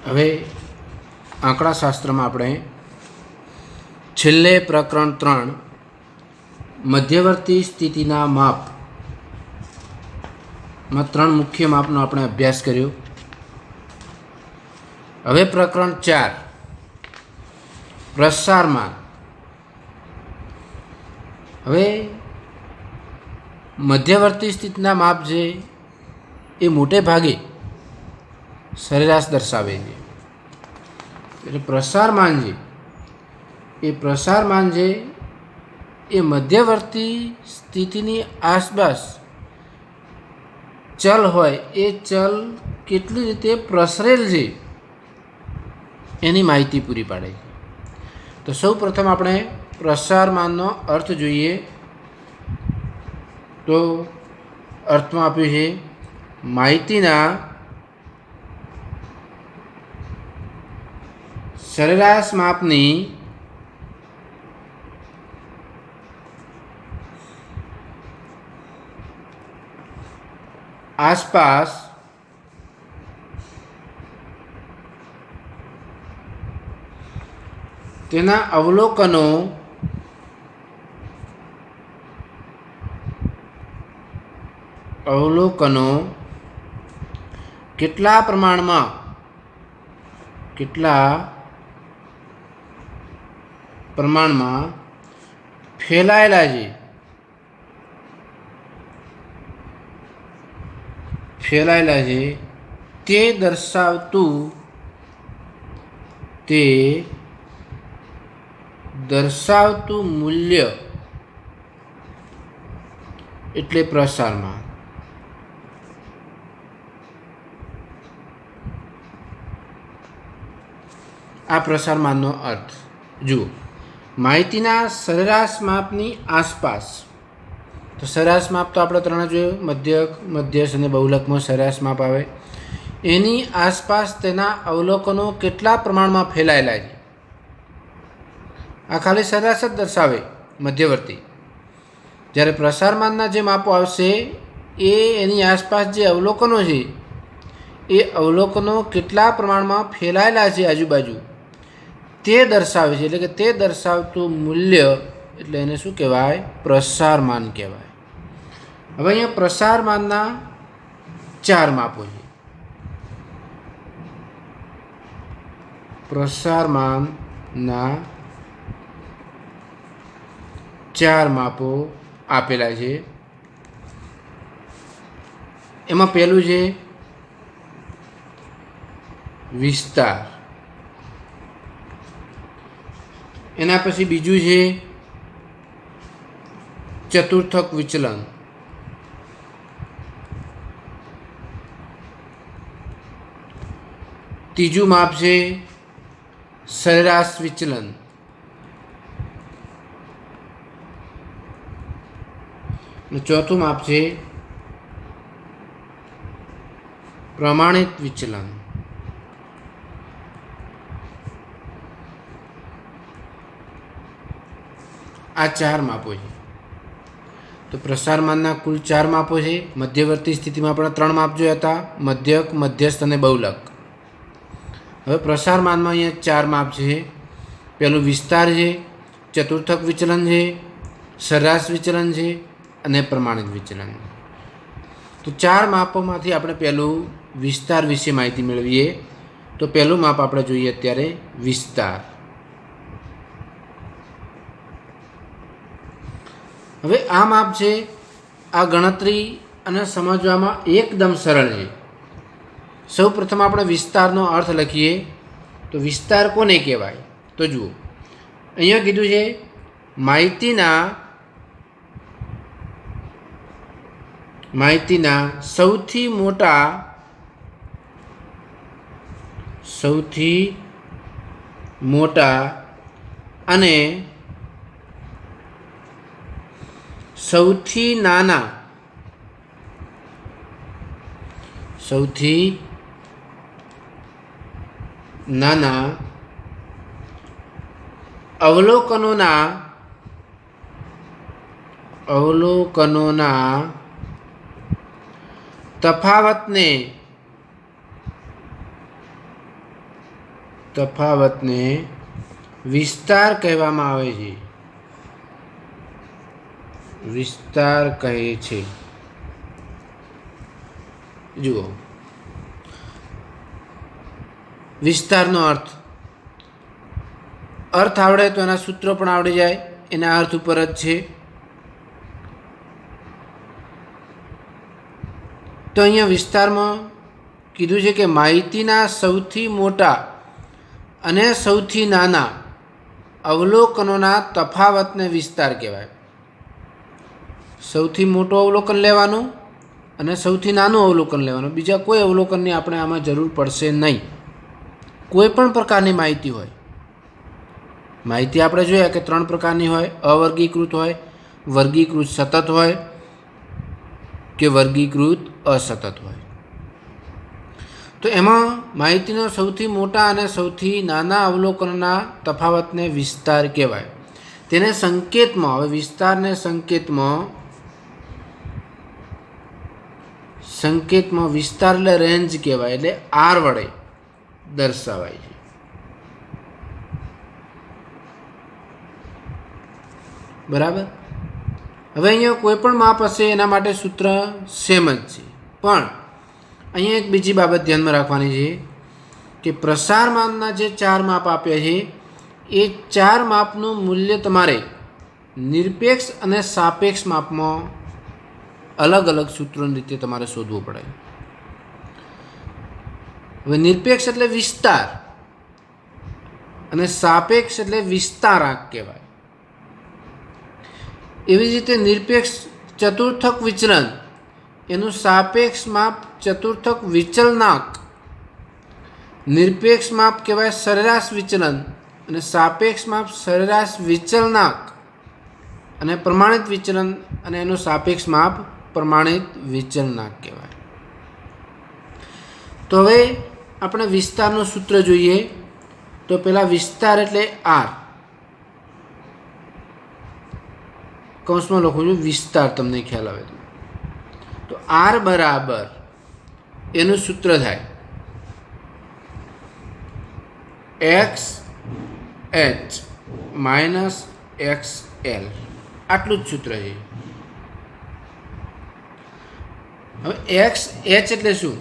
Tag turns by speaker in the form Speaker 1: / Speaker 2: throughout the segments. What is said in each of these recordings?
Speaker 1: હવે આંકડાશાસ્ત્રમાં આપણે છેલ્લે પ્રકરણ 3 મધ્યવર્તી સ્થિતિના માપમાં 3 મુખ્ય માપનો આપણે અભ્યાસ કર્યો. હવે પ્રકરણ 4 પ્રસારમાન. હવે મધ્યવર્તી સ્થિતિના માપ છે એ મોટે ભાગે સરેરાશ દર્શાવે છે. એટલે પ્રસારમાન છે એ મધ્યવર્તી સ્થિતિની આસપાસ ચલ હોય એ ચલ કેટલી રીતે પ્રસરેલ છે એની માહિતી પૂરી પાડે છે. તો સૌ પ્રથમ આપણે પ્રસારમાનનો અર્થ જોઈએ. તો અર્થમાં આપ્યું છે માહિતીના સરેરાશ માપની આસપાસ તેના અવલોકનો કેટલા પ્રમાણમાં ફેલાયેલા છે તે દર્શાવતું મૂલ્ય એટલે પ્રસારમાન. આ પ્રસારમાનનો અર્થ જુઓ. માહિતીના સરેરાશ માપની આસપાસ. તો સરેરાશ માપ તો આપણે 3 જોયું, મધ્યક, મધ્યસ્થ અને બહુલકમાં સરેરાશ માપ આવે. એની આસપાસ તેના અવલોકનો કેટલા પ્રમાણમાં ફેલાયેલા છે. આ ખાલી સરેરાશ જ દર્શાવે મધ્યવર્તી. જ્યારે પ્રસારમાનના જે માપો આવશે એ એની આસપાસ જે અવલોકનો છે એ અવલોકનો કેટલા પ્રમાણમાં ફેલાયેલા છે આજુબાજુ તે દર્શાવે છે. એટલે કે તે દર્શાવતું મૂલ્ય એટલે એને શું કહેવાય? પ્રસારમાન કહેવાય. હવે અહીંયા પ્રસારમાનના 4 માપો છે. પ્રસારમાનના 4 માપો આપેલા છે. એમાં પહેલું છે વિસ્તાર. એના પછી બીજું છે ચતુર્થક વિચલન. ત્રીજું માપ છે સરેરાશ વિચલન. અને ચોથું માપ છે પ્રમાણિત વિચલન. આ 4 માપો છે. તો પ્રસારમાનના કુલ 4 માપો છે. મધ્યવર્તી સ્થિતિમાં આપણે 3 માપ જોયા હતા, મધ્યક, મધ્યસ્થ અને બહુલક. હવે પ્રસારમાનમાં અહીંયા 4 માપ છે. પહેલું વિસ્તાર છે, ચતુર્થક વિચલન છે, સરેરાશ વિચલન છે અને પ્રમાણિત વિચલન. તો 4 માપોમાંથી આપણે પહેલું વિસ્તાર વિશે માહિતી મેળવીએ. તો પહેલું માપ આપણે જોઈએ અત્યારે વિસ્તાર. હવે આ માપ છે આ ગણતરી અને સમજવામાં એકદમ સરળ છે. સૌ પ્રથમ આપણે વિસ્તારનો અર્થ લખીએ. તો વિસ્તાર કોને કહેવાય? તો જુઓ, અહીંયા કીધું છે માહિતીના સૌથી મોટા અને સૌથી નાના અવલોકનોના તફાવતને તફાવતને વિસ્તાર કહેવામાં આવે છે. વિસ્તાર કહે છે. જુઓ, વિસ્તારનો અર્થ આવડે તો એના સૂત્રો પણ આવડી જાય, એના અર્થ ઉપર જ છે. તો અહીંયા વિસ્તારમાં કીધું છે કે માહિતીના સૌથી મોટા અને સૌથી નાના અવલોકનોના તફાવતને વિસ્તાર કહેવાય. સૌથી મોટું અવલોકન લેવાનું અને સૌથી નાનું અવલોકન લેવાનું. બીજા કોઈ અવલોકનની આપણે આમાં જરૂર પડશે નહીં. કોઈ પણ પ્રકારની માહિતી હોય, માહિતી આપણે જોયા કે 3 પ્રકારની હોય: અવર્ગીકૃત હોય, વર્ગીકૃત સતત હોય કે વર્ગીકૃત અસતત હોય. તો એમાં માહિતીના સૌથી મોટા અને સૌથી નાના અવલોકનના તફાવતને વિસ્તાર કહેવાય. તેને સંકેતમાં, હવે વિસ્તારને સંકેતમાં વિસ્તાર એટલે રેન્જ કહેવાય, એટલે આર વડે દર્શાવાય છે. બરાબર. હવે અહીંયા કોઈ પણ માપ હશે એના માટે સૂત્ર સેમ જ છે, પણ અહીંયા એક બીજી બાબત ધ્યાનમાં રાખવાની છે કે પ્રસારમાનના જે 4 માપ આપ્યા છે એ 4 માપનું મૂલ્ય તમારે નિરપેક્ષ અને સાપેક્ષ માપમાં અલગ અલગ સૂત્રોની રીતે તમારે શોધવું પડે. હવે નિરપેક્ષ એટલે વિસ્તાર અને સાપેક્ષ એટલે વિસ્તારાંક કહેવાય. એવી જ રીતે નિરપેક્ષ ચતુર્થક વિચલન, એનું સાપેક્ષ માપ ચતુર્થક વિચલનાંક. નિરપેક્ષ માપ કહેવાય સરેરાશ વિચલન અને સાપેક્ષ માપ સરેરાશ વિચલનાંક, અને પ્રમાણિત વિચલન અને એનું સાપેક્ષ માપ પ્રમાણિત વિચલનાંક કહેવાય. તો હવે આપણે વિસ્તારનું સૂત્ર જોઈએ. તો પહેલાં વિસ્તાર એટલે આર, કૌંસમાં લખું છું વિસ્તાર, તમને ખ્યાલ આવે તો આર બરાબર એનું સૂત્ર થાય x H minus X L. આટલું જ સૂત્ર છે. હવે એક્સ એચ એટલે શું?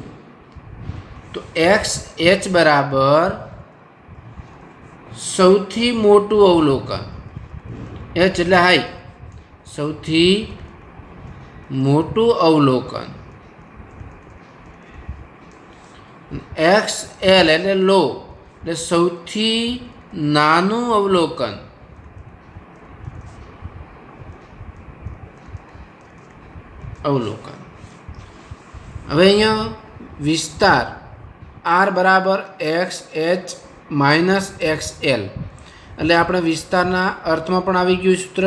Speaker 1: તો એક્સ એચ બરાબર સૌથી મોટું અવલોકન. એચ એટલે હાઈ, સૌથી મોટું અવલોકન. એક્સ એલ એટલે લો, એટલે સૌથી નાનું અવલોકન. હવે અહીંયા વિસ્તાર આર બરાબર X H minus X L, એટલે આપણે વિસ્તારના અર્થમાં પણ આવી ગયું સૂત્ર.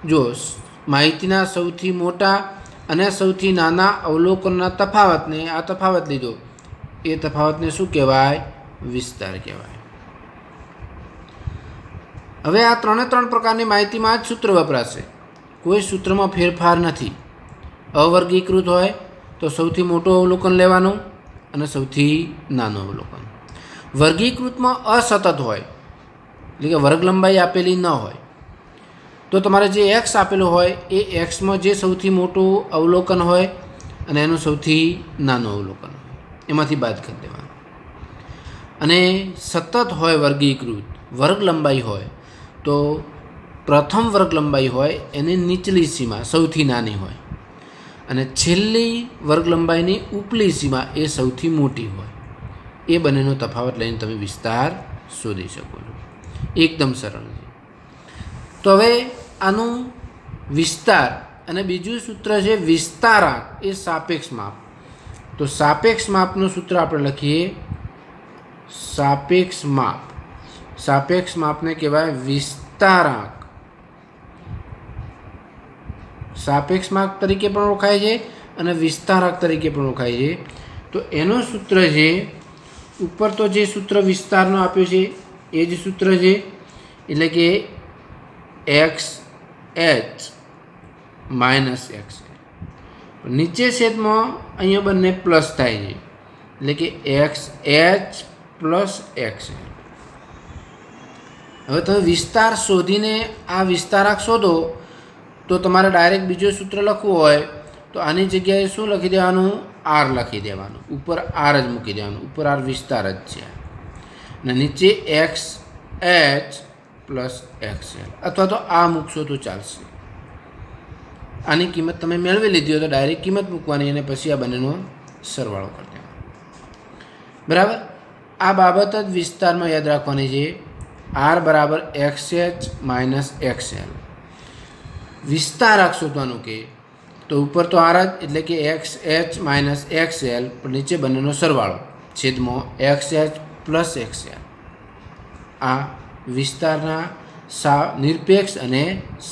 Speaker 1: જો માહિતીના સૌથી મોટા અને સૌથી નાના અવલોકનના તફાવતને, આ તફાવત લીધો, એ તફાવતને શું કહેવાય? વિસ્તાર કહેવાય. હવે આ 3 પ્રકારની માહિતીમાં જ સૂત્ર વપરાશે, કોઈ સૂત્રમાં ફેરફાર નથી. અવર્ગીકૃત હોય તો સૌથી મોટું અવલોકન લેવાનું અને સૌથી નાનું અવલોકન. વર્ગીકૃતમાં અસતત હોય, એટલે કે વર્ગ લંબાઈ આપેલી ન હોય, તો તમારે જે એક્સ આપેલું હોય એ એક્સમાં જે સૌથી મોટું અવલોકન હોય અને એનું સૌથી નાનું અવલોકન હોય એમાંથી બાદ કરી દેવાનું. અને સતત હોય વર્ગીકૃત, વર્ગ લંબાઈ હોય તો પ્રથમ વર્ગ લંબાઈ હોય એની નીચલી સીમા સૌથી નાની હોય અને છેલ્લી વર્ગ લંબાઈની ઉપલી સીમા એ સૌથી મોટી હોય. એ બંનેનો તફાવત લઈને તમે વિસ્તાર શોધી શકો છો. એકદમ સરળ છે. તો હવે આનું વિસ્તાર અને બીજું સૂત્ર છે વિસ્તારાંક, એ સાપેક્ષ માપ. તો સાપેક્ષ માપનું સૂત્ર આપણે લખીએ સાપેક્ષ માપ. સાપેક્ષ માપને કહેવાય વિસ્તારાંક. સાપેક્ષ માપ તરીકે પણ ઓળખાય છે અને વિસ્તારાંક તરીકે પણ ઓળખાય છે. તો એનું સૂત્ર છે, ઉપર તો જે સૂત્ર વિસ્તારનો આપ્યો છે એ જ સૂત્ર છે, એટલે કે એક્સ એચ માઇનસ એક્સ. નીચે છેદમાં અહીંયા બંને પ્લસ થાય છે, એટલે કે એક્સ એચ પ્લસ એક્સએલ. હવે તમે વિસ્તાર શોધીને આ વિસ્તારાક શોધો તો તમારે ડાયરેક્ટ બીજું સૂત્ર લખવું હોય તો આની જગ્યાએ શું લખી દેવાનું? આર લખી દેવાનું. ઉપર આર જ મૂકી દેવાનું. ઉપર આર વિસ્તાર જ છે અને નીચે એક્સ એચ પ્લસ એક્સએલ, અથવા તો આ મૂકશો તો ચાલશે. આની કિંમત તમે મેળવી લીધી હોય તો ડાયરેક્ટ કિંમત મૂકવાની અને પછી આ બંનેનો સરવાળો કરી દેવાનો. બરાબર. આ બાબત જ વિસ્તારમાં યાદ રાખવાની છે. આર બરાબર એક્સ એચ માઇનસ એક્સએલ. વિસ્તારાક શોધવાનું કે તો ઉપર તો આર જ, એટલે કે એક્સ એચ માઇનસ એક્સએલ, પણ નીચે બંનેનો સરવાળો છેદમાં એક્સ એચ પ્લસ એક્સએલ. આ વિસ્તારના નિરપેક્ષ અને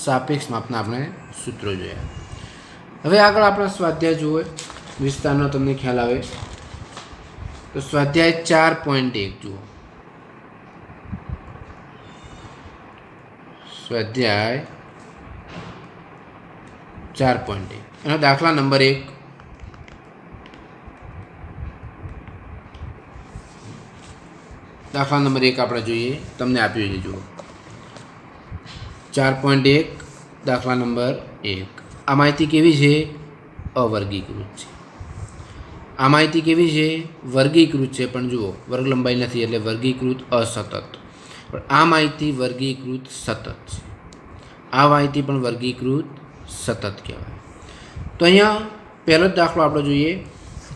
Speaker 1: સાપેક્ષ માપના આપણે સૂત્રો જોયા. હવે આગળ આપણા સ્વાધ્યાય જુઓ. વિસ્તારનો તમને ખ્યાલ આવે તો સ્વાધ્યાય 4.1 જુઓ. સ્વાધ્યાય 4.1 એનો દાખલા નંબર 1. દાખલા નંબર 1 આપણે જોઈએ. તમને આપ્યું છે જુઓ. 4.1 દાખલા નંબર 1. આ માહિતી કેવી છે? અવર્ગીકૃત છે. આ માહિતી કેવી છે? વર્ગીકૃત છે, પણ જુઓ વર્ગ લંબાઈ નથી એટલે વર્ગીકૃત અસતત. પણ આ માહિતી વર્ગીકૃત સતત છે. આ માહિતી પણ વર્ગીકૃત સતત કહેવાય. તો અહીંયા પહેલો જ દાખલો આપણે જોઈએ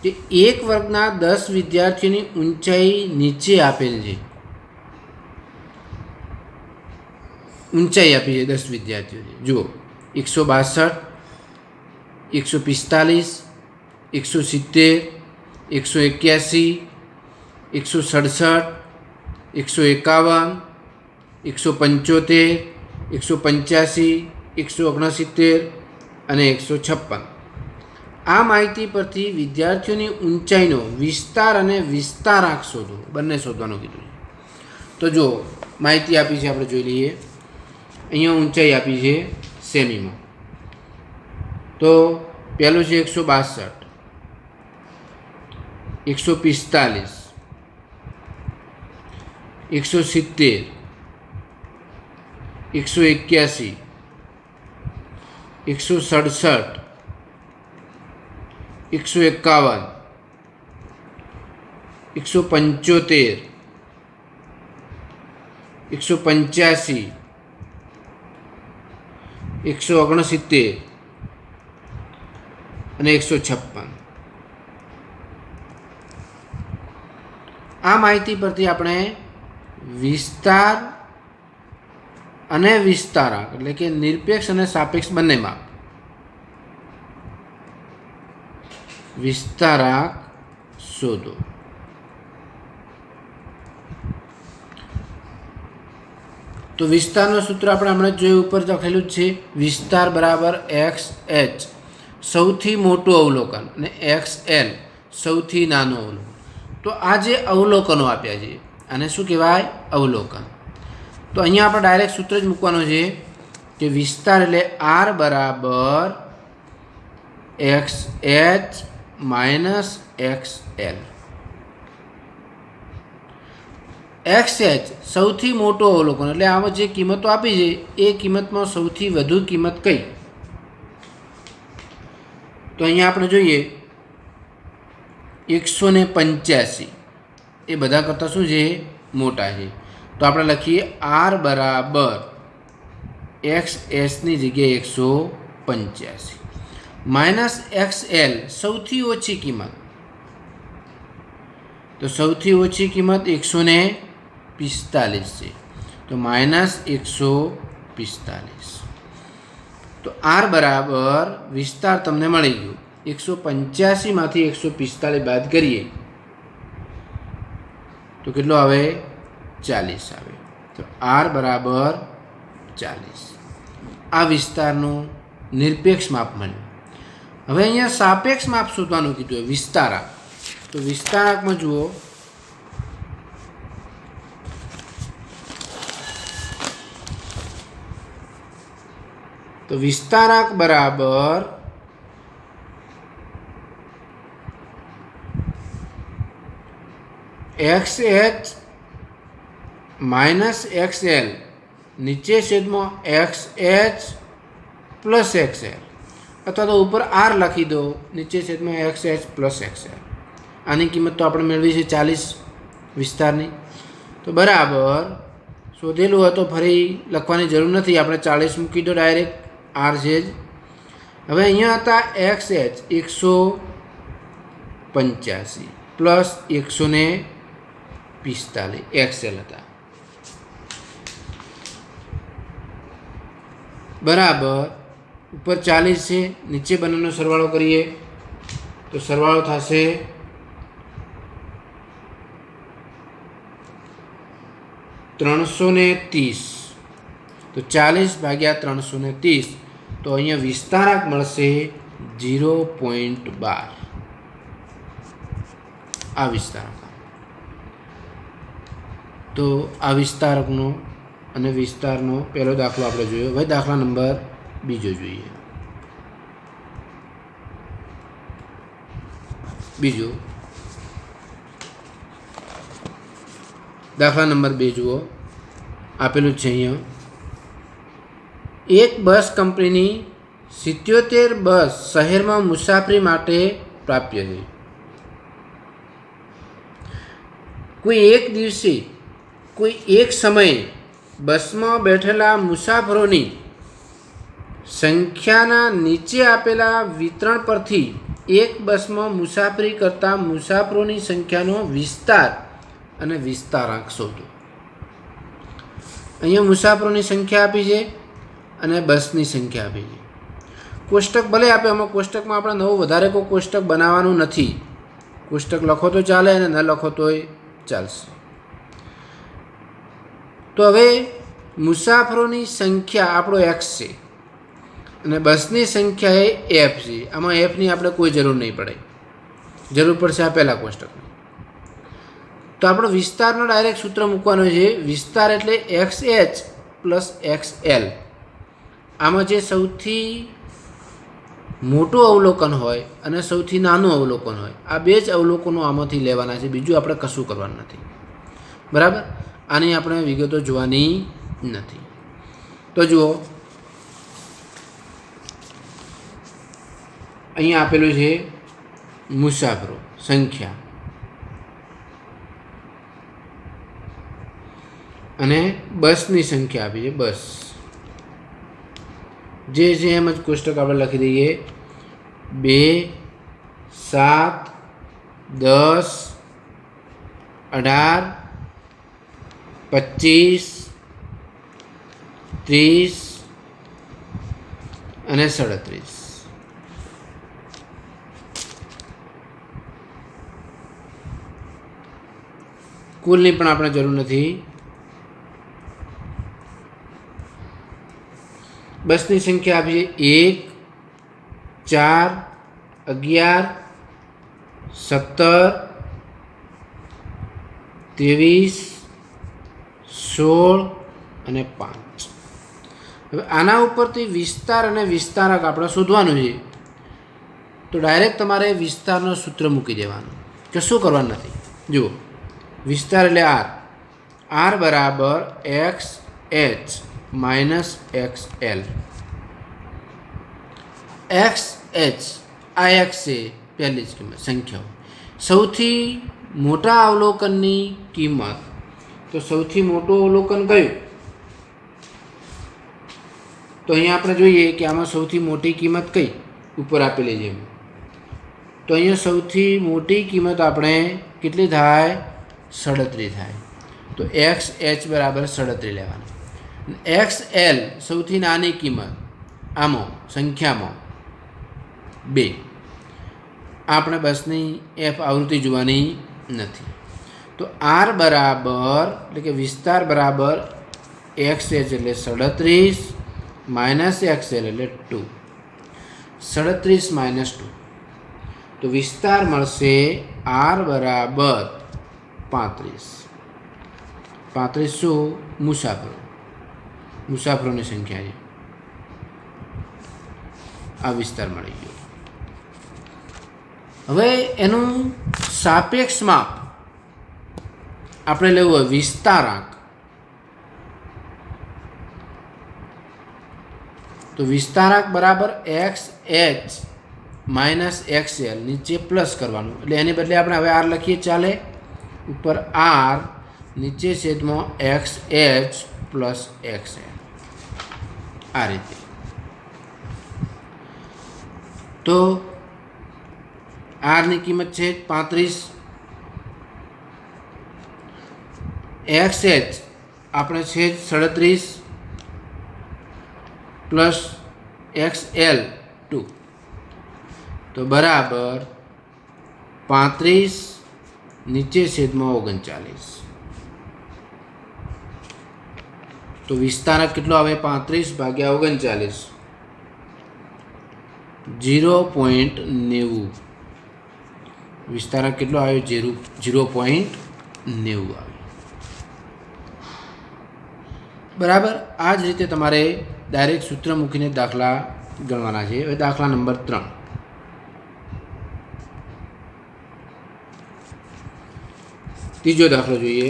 Speaker 1: કે એક વર્ગના 10 વિદ્યાર્થીઓની ઊંચાઈ નીચે આપેલ છે. ઊંચાઈ આપી છે 10 વિદ્યાર્થીઓની. જુઓ 162, 145, 170, 181, 167, 151, 175, 185, 169 અને 156. આ માહિતી પરથી વિદ્યાર્થીઓની ઊંચાઈનો વિસ્તાર અને વિસ્તારાક શોધો. બંને શોધવાનું કીધું છે. તો જો માહિતી આપી છે, આપણે જોઈ લઈએ. અહીંયા ઊંચાઈ આપી છે સેમીમાં. તો પહેલું છે 162, 145, 170, 181, 167, 151, 175, 185, 169 અને 156. આ માહિતી પરથી આપણે વિસ્તાર અને વિસ્તારાક એટલે કે નિરપેક્ષ અને સાપેક્ષ બંને માપ વિસ્તારાક શોધો. તો વિસ્તારનું સૂત્ર આપણે હમણાં જોયું, ઉપર લખેલું જ છે. વિસ્તાર બરાબર એક્સ એચ સૌથી મોટું અવલોકન અને એક્સ એલ સૌથી નાનું અવલોકન. તો આ જે અવલોકનો આપ્યા છે આને શું કહેવાય? અવલોકન. તો અહીંયા આપણે ડાયરેક્ટ સૂત્ર જ મૂકવાનું છે કે વિસ્તાર એટલે આર બરાબર X H minus X L. X H સૌથી મોટું અવલોકન એટલે આમાં જે કિંમતો આપી છે એ કિંમતમાં સૌથી વધુ કિંમત કઈ? તો અહીંયા આપણે જોઈએ 185 એ બધા કરતાં શું છે? મોટા છે. તો આપણે લખીએ આર બરાબર એક્સ એસની જગ્યાએ 185 માઇનસ એક્સ એલ સૌથી ઓછી કિંમત. તો સૌથી ઓછી કિંમત 145 છે. તો માઇનસ 145. તો આર બરાબર વિસ્તાર તમને મળી ગયો. 185માંથી 145 બાદ કરીએ તો કેટલો આવે? 40 આવે. તો આર બરાબર 40. આ વિસ્તારનું નિરપેક્ષ માપ મળ્યું. હવે અહીંયા સાપેક્ષ માપ શોધવાનું કીધું હોય વિસ્તારાક. તો વિસ્તારાકમાં જુઓ તો વિસ્તારાક બરાબર x H minus x L नीचे छेद में x H plus x L अथवा तो ऊपर आर लखी दो नीचे छेद में x H plus x L आनी किंमत तो आपणे मेळवी छे 40 विस्तारनी तो बराबर शोधेलुं हतो फरी लखवानी जरूर नहीं आपणे 40 मूकी दो डायरेक्ट आर छे ज हवे अहींया हता x H 185 plus 145 x L हता बराबर ऊपर 40 है नीचे बनेनो सरवाळो करिए तो सरवाळो थशे 330 तो 40 भाग्या 330 तो अहींया विस्तारक मळशे 0.12 आ विस्तारक तो आ विस्तारकनो અને વિસ્તારનો પહેલો દાખલો આપણે જોયો. હવે દાખલા નંબર બીજો જોઈએ. બીજો દાખલા નંબર 2 જુઓ. આપેલું છે અહીંયા એક બસ કંપનીની 77 બસ શહેરમાં મુસાફરી માટે પ્રાપ્ય છે. કોઈ એક દિવસે કોઈ એક સમયે બસમાં બેઠેલા મુસાફરોની સંખ્યાના નીચે આપેલા વિતરણ પરથી એક બસમાં મુસાફરી કરતા મુસાફરોની સંખ્યાનો વિસ્તાર અને વિસ્તારાંક શોધો. અહીંયા મુસાફરોની સંખ્યા આપી છે અને બસની સંખ્યા આપી છે. કોષ્ટક ભલે આપે, આમાં કોષ્ટકમાં આપણે નવું વધારે કોઈ કોષ્ટક બનાવવાનું નથી. કોષ્ટક લખો તો ચાલે અને ન લખો તોય ચાલશે. तो हवे मुसाफरों संख्या आपणो एक्स है અને બસની સંખ્યા એ એફ છે. આમાં એફની આપણે કોઈ જરૂર નહીં પડે, જરૂર પડશે આ પહેલા કોષ્ટકની. તો આપણો વિસ્તારનો ડાયરેક્ટ સૂત્ર મૂકવાનો છે. વિસ્તાર એટલે x H plus x L. આમાં જે સૌથી મોટું અવલોકન હોય અને સૌથી નાનું અવલોકન હોય આ બે જ અવલોકનો આમાંથી લેવાના છે. બીજું આપણે કશું કરવાનું નથી. બરાબર. આની આપણે વિગતો જોવાની નથી. તો જુઓ અહીંયા આપેલું છે મુસાફરો સંખ્યા અને બસની સંખ્યા આપી છે. બસ જે છે એમ જ કોષ્ટક આપણે લખી દઈએ. 2, 7, 10, 18, 25, 30 અને 37. કુલની પણ આપણે જરૂર નથી. બસની સંખ્યા આપી છે 1, 4, 11, 17, 23, 16 અને 5. હવે આના ઉપરથી વિસ્તાર અને વિસ્તારક આપણે શોધવાનું છે. તો ડાયરેક્ટ તમારે વિસ્તારનો સૂત્ર મૂકી દેવાનું, કશું કરવાનું નથી. જુઓ વિસ્તાર એટલે આર. આર બરાબર X H minus X L. X H આ એક્સ છે પહેલી જ કિંમત સંખ્યાઓ. સૌથી મોટા અવલોકનની કિંમત, તો સૌથી મોટું અવલોકન કયું? તો અહીંયા આપણે જોઈએ કે આમાં સૌથી મોટી કિંમત કઈ ઉપર આપેલી છે. તો અહીંયા સૌથી મોટી કિંમત આપણે કેટલી થાય? 37 થાય. તો એક્સ એચ બરાબર 37 લેવાનું. એક્સ એલ સૌથી નાની કિંમત આમાં સંખ્યામાં 2. આપણે બસની એફ આવૃત્તિ જોવાની નથી. તો આર બરાબર એટલે કે વિસ્તાર બરાબર એક્સ એચ એટલે 37 માઇનસ એક્સ એલ એટલે 2. 37 માઇનસ 2 તો વિસ્તાર મળશે આર બરાબર 35. 35 શું? મુસાફરો, મુસાફરોની સંખ્યા છે. આ વિસ્તાર મળી ગયો. હવે એનું સાપેક્ષ માપ આપણે લેવું હોય વિસ્તારાંક, તો વિસ્તારાંક બરાબર X H minus X L, નીચે પ્લસ કરવાનું, એટલે એની બદલે આપણે હવે આર લખીએ ચાલે, ઉપર આર નીચે છેદમાં x H plus x L, આ રીતે. તો આરની કિંમત છે 35, એક્સ એચ આપણે છે 37 પ્લસ એક્સ એલ 2, તો બરાબર 35 નીચે છેદમાં 39. તો વિસ્તારક કેટલો આવે? 35 ભાગ્યા 39, 0.90. વિસ્તારક કેટલો આવ્યો? 0.90 આવે. બરાબર. આ જ રીતે તમારે ડાયરેક્ટ સૂત્ર મૂકીને દાખલા ગણવાના છે. હવે દાખલા નંબર 3. ત્રીજો દાખલો જોઈએ.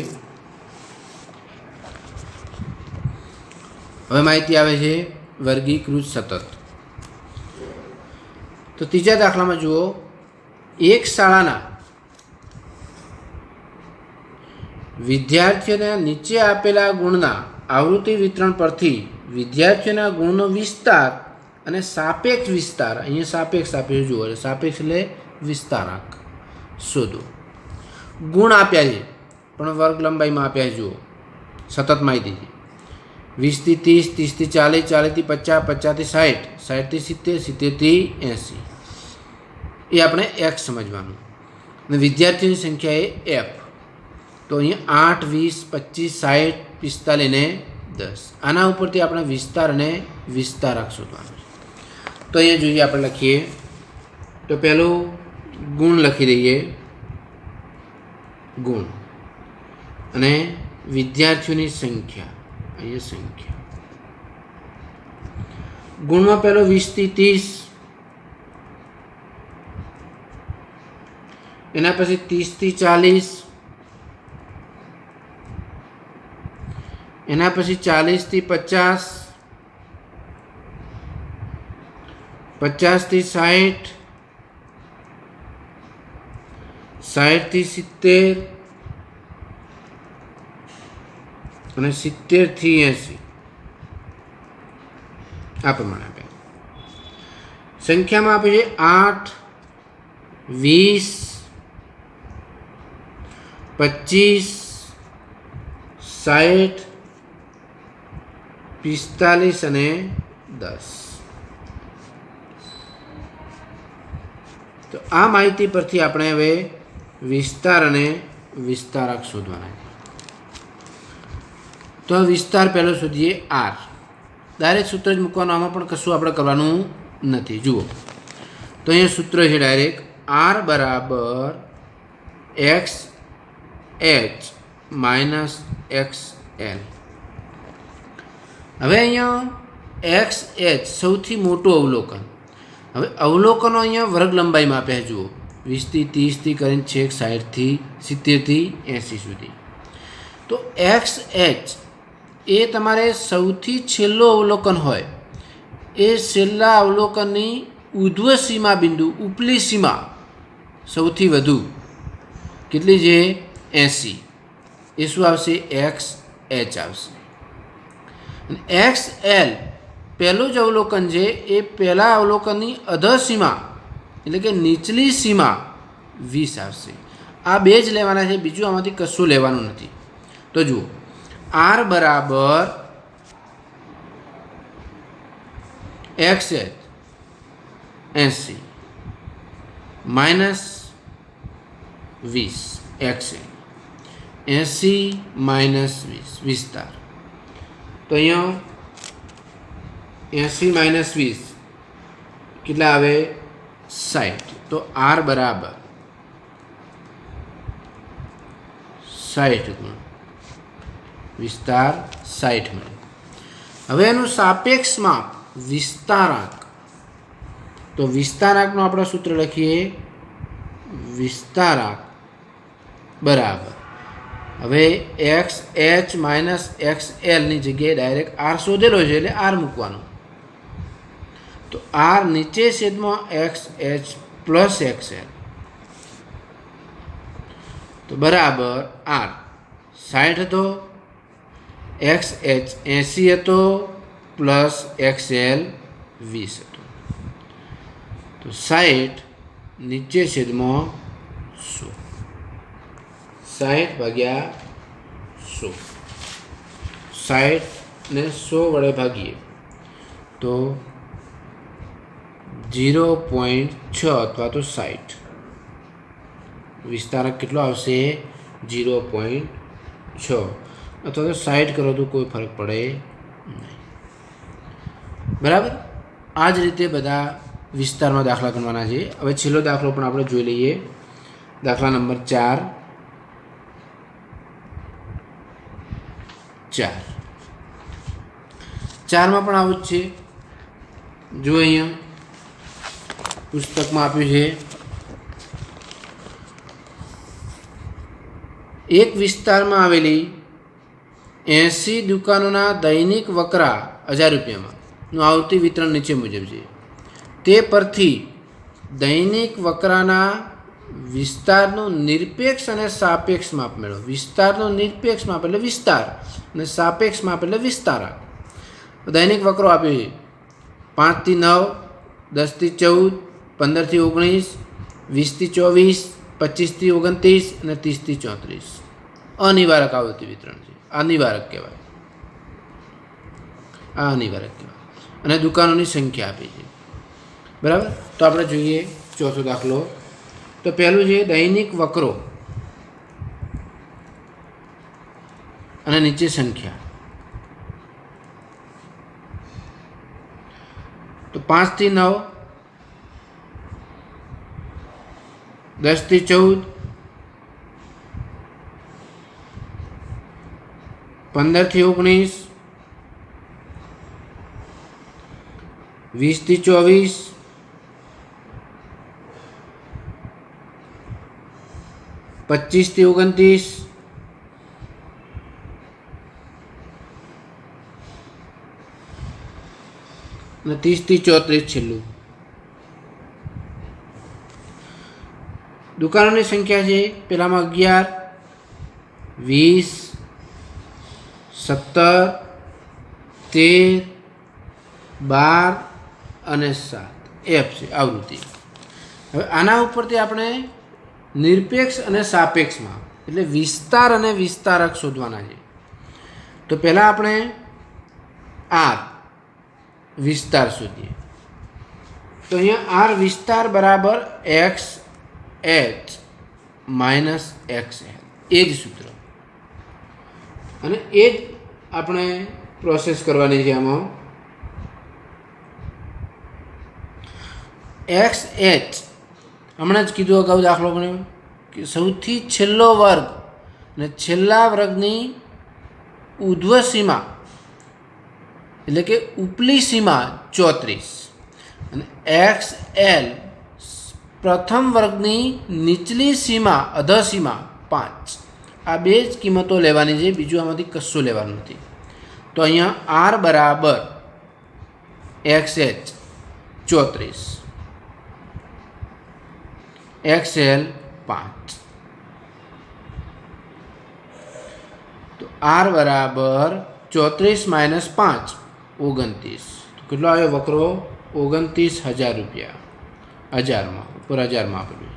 Speaker 1: હવે માહિતી આવે છે વર્ગીકૃત સતત. તો ત્રીજા દાખલામાં જુઓ, એક શાળાના વિદ્યાર્થીઓના નીચે આપેલા ગુણના આવૃત્તિ વિતરણ પરથી વિદ્યાર્થીઓના ગુણનો વિસ્તાર અને સાપેક્ષ વિસ્તાર, અહીંયા સાપેક્ષ આપે જુઓ, સાપેક્ષ એટલે વિસ્તારાંક શોધો. ગુણ આપ્યા છે પણ વર્ગ લંબાઈમાં આપ્યા છે. જુઓ, સતત માહિતી છે. 20 થી 30, 30 થી 40, 40 થી 50, 50 થી 60, 60 થી 70, 70 થી 80. એ આપણે એક્સ સમજવાનું. અને વિદ્યાર્થીઓની સંખ્યા એ એફ. તો અહીંયા 8, 20, 25, 60, 45 ને 10. આના ઉપરથી આપણે વિસ્તાર અને વિસ્તારક શોધવાનું છે. તો અહીંયા જોઈએ, આપણે લખીએ. તો પહેલું ગુણ લખી દઈએ, ગુણ, અને વિદ્યાર્થીઓની સંખ્યા, અહીંયા સંખ્યા. ગુણમાં પહેલો 20 થી 30, એના પછી 30 થી 40, એના પછી 40 થી 50, 50 થી 60, 60 થી 70 અને 70 થી 80. આ પ્રમાણે આપે. સંખ્યામાં આપે છે 8, 20, 25, 60, 45 અને 10. તો આ માહિતી પરથી આપણે હવે વિસ્તાર અને વિસ્તારક શોધવાના. તો વિસ્તાર પહેલો શોધીએ, આર. ડાયરેક્ટ સૂત્ર જ મૂકવાનું, આમાં પણ કશું આપણે કરવાનું નથી. જુઓ, તો અહીંયા સૂત્ર છે ડાયરેક્ટ, આર બરાબર X H minus X L. હવે અહીંયા એક્સ એચ સૌથી મોટું અવલોકન. હવે અવલોકનો અહીંયા વર્ગ લંબાઈમાં આપ્યા. જુઓ, 20 થી 30 થી કરીને છેક 60 થી 70 થી 80 સુધી. તો એક્સ એચ એ તમારે સૌથી છેલ્લો અવલોકન હોય, એ છેલ્લા અવલોકનની ઉધ્વ સીમા બિંદુ, ઉપલી સીમા સૌથી વધુ કેટલી છે? 80. એ શું આવશે? એક્સ એચ આવશે. અને એક્સ એલ પહેલું જ અવલોકન છે, એ પહેલાં અવલોકનની અધર સીમા એટલે કે નીચલી સીમા 20 આવશે. આ બે જ લેવાના છે, બીજું આમાંથી કશું લેવાનું નથી. તો જુઓ, આર બરાબર X H 80 minus 20 x H, 80 minus 20 વિસ્તાર. તો અહીંયા 80 માઇનસ 20 કેટલા આવે? 60. તો આર બરાબર 60 ગુણ વિસ્તાર 60 મળે. હવે એનું સાપેક્ષ માપ વિસ્તારાંક. તો વિસ્તારાંકનું આપણે સૂત્ર લખીએ, વિસ્તારાંક બરાબર, હવે એક્સ એચ માઇનસ એક્સ એલની જગ્યાએ ડાયરેક્ટ આર શોધેલો છે એટલે આર મૂકવાનું. તો આર નીચે છેદમાં x H plus x L તો બરાબર આર 60 હતો, એક્સ એચ 80 હતો પ્લસ એક્સ એલ 20 હતો. તો 60 નીચે છેદમાં 100, 60 ભાગ્યા 100, 60 ને 100 વડે ભાગીએ તો 0.6 અથવા તો 60. વિસ્તારક કેટલો આવશે? 0.6 અથવા તો 60 કરો તો કોઈ ફરક પડે નહીં. બરાબર. આ જ રીતે બધા વિસ્તારમાં દાખલા ગણવાના છે. હવે છેલ્લો દાખલો પણ આપણે જોઈ લઈએ. દાખલા નંબર 4. ચારમાં પણ આવું જ છે. જો અહીંયા પુસ્તકમાં આપ્યું છે, એક વિસ્તારમાં આવેલી 80 દુકાનોના દૈનિક વકરા 1000 રૂપિયામાં નું આવતી વિતરણ નીચે મુજબ છે. તે પરથી દૈનિક વકરાના વિસ્તારનું નિરપેક્ષ અને સાપેક્ષ માપ મેળવો. વિસ્તારનું નિરપેક્ષ માપ એટલે વિસ્તાર અને સાપેક્ષ માપ એટલે વિસ્તારક. દૈનિક વકરો આપ્યો છે 5 થી 9, 10 થી 14, 15 થી 19, 20 થી 24, 25 થી 29 અને 30 થી 34. અનિવારક આવૃત્તિ વિતરણ છે. અનિવારક કહેવાય. આ અનિવારક કહેવાય. અને દુકાનોની સંખ્યા આપી છે. બરાબર. તો આપણે જોઈએ ચોથો દાખલો. તો પહેલું છે દૈનિક વકરો અને નીચે સંખ્યા. તો 5 થી 9, 10 થી 14, 15 થી 19, 20 થી 24, 25 થી 29, અને 30 થી 34 છેલ્લું. દુકાનોની સંખ્યા છે પેલામાં 11, 20, 17, 13, 12 અને 7 એફ છે આવૃત્તિ. હવે આના ઉપરથી આપણે નિરપેક્ષ અને સાપેક્ષમાં એટલે વિસ્તાર અને વિસ્તારક શોધવાના છે. તો પહેલાં આપણે આર વિસ્તાર શોધીએ. તો અહીંયા આર વિસ્તાર બરાબર X H minus X L, એ જ સૂત્ર અને એ જ આપણે પ્રોસેસ કરવાની છે. આમાં એક્સ એચ હમણાં જ કીધું અગાઉ દાખલો બન્યો કે સૌથી છેલ્લો વર્ગ અને છેલ્લા વર્ગની ઉધ્વ સીમા એટલે કે ઉપલી સીમા 34 અને એક્સ એલ પ્રથમ વર્ગની નીચલી સીમા અધ સીમા 5. આ બે જ કિંમતો લેવાની છે, બીજું આમાંથી કશું લેવાનું નથી. તો અહીંયા આર બરાબર એક્સ એચ 34, એક્સ એલ 5. તો આર બરાબર 34 માઇનસ 5 29. તો કેટલો આવ્યો વકરો? 29,000 રૂપિયા. 1000માં ઉપર 1000માં આપેલું.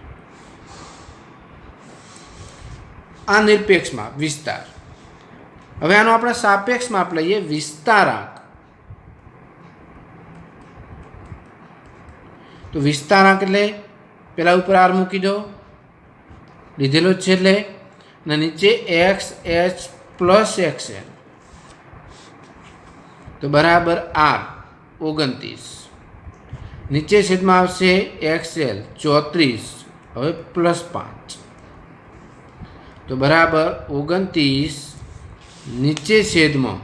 Speaker 1: આ નિરપેક્ષ માપ વિસ્તાર. હવે આનો આપણે સાપેક્ષ માપ લઈએ વિસ્તારાંક. તો વિસ્તારાંક એટલે પેલા ઉપર આર મૂકી દો, લીધેલો જ છે એટલે, અને નીચે x H plus x L તો બરાબર આર 29. નીચે છેદમાં આવશે એક્સ એલ 34, હવે પ્લસ 5 તો બરાબર 29 નીચે છેદમાં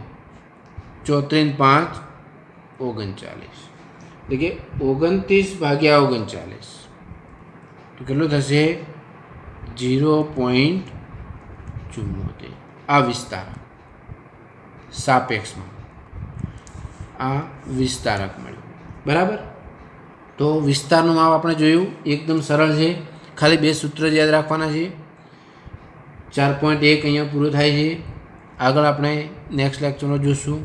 Speaker 1: 34 5 39 એટલે કે 29 ભાગ્યા 39 તો કેટલું થશે? 0.34. 74 આ વિસ્તારક સાપેક્ષમાં આ વિસ્તારક મળ્યું બરાબર. તો વિસ્તારનું માપ આપણે જોયું એકદમ સરળ છે, ખાલી 2 સૂત્ર જ યાદ રાખવાના છે. 4.1 અહીંયા પૂરું થાય છે. આગળ આપણે નેક્સ્ટ લેક્ચરમાં જોઈશું.